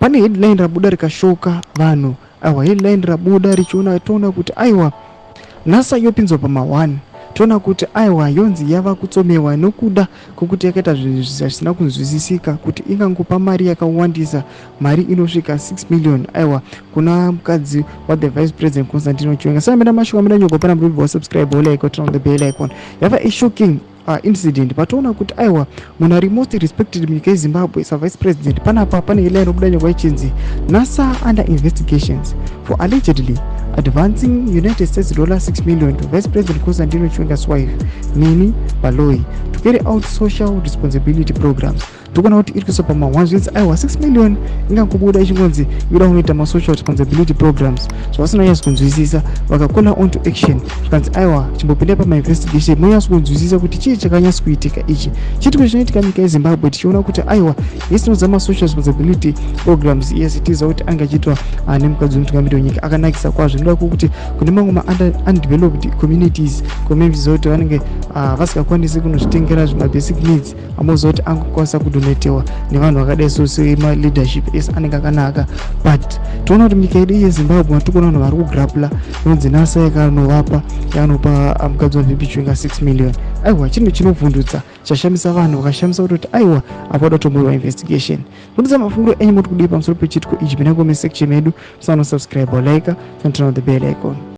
pane headline rabuda rikashoka vanhu. Aiwa, headline rabuda richiona toona kuti aiwa NASA yopinzwa pama1. Toona kuti aiwa yonzi yava kutsomewa nokuda kokuti yakaita zvinhu zvisina kunzwisisika kuti ingangopa mari yakawandisa, mari inosvika 6 million aiwa kuna mukadzi wa the vice president Constantino Chiwenga. Saka menda mashuka menda nyogo pana mudvi wa subscribe ole icon, turn on the bell icon. Yava a shocking incident. Patoona kuti aiwa munhu ari most respected munyika yeZimbabwe vice president panapa pane headline robuda nyogo ichinzi NASA under investigations for allegedly advancing United States $6 million to Vice President Constantino Chiwenga's wife, Minnie Baloyi, to carry out social responsibility programs. Tukona kuti iri kusopa ma1 aiwa 6 million ingangobuda ichingonzi yoda kunoita ma-social responsibility programs. So vasina nyasi kunzwisisa vakakola on to action zvikanzi aiwa chimbopinda pama-investigation monyasi kunzwisisa kuti chii chakanyasi kuitika ichi. Chiti kuti chinoitika nyika yeZimbabwe tichiona kuti aiwa yesinodza ma-social responsibility programs yes tiza kuti anga chitwa nemukadzi wemutungamiri wenyika akanakisa kwazvo. Ndoda kuti kune mamwe ma-undeveloped communities zoti vanenge vasingakwanisi kunozvitengera zvima-basic needs amozoti angokwanisa kudonetewa nevanhu vakadai sema-leadership ese anenge akanaka. But toona kuti nyika yedu yeZimbabwe matokona vanhu vari kugrapula inonzi NASA yakanovapa yakanopa mukadzi waMvimbi Chiwenga 6 million. Aiwa chinhu chinovhundutsa chashamisa vanhu vakashamisa kuti aiwa apa wada kutomboiwa investigation. Kundidza mafunguro enyu muri kudii pamusoro pechitiko ichi. Pinda comment section medu, musano subscribe or like and turn on the bell icon.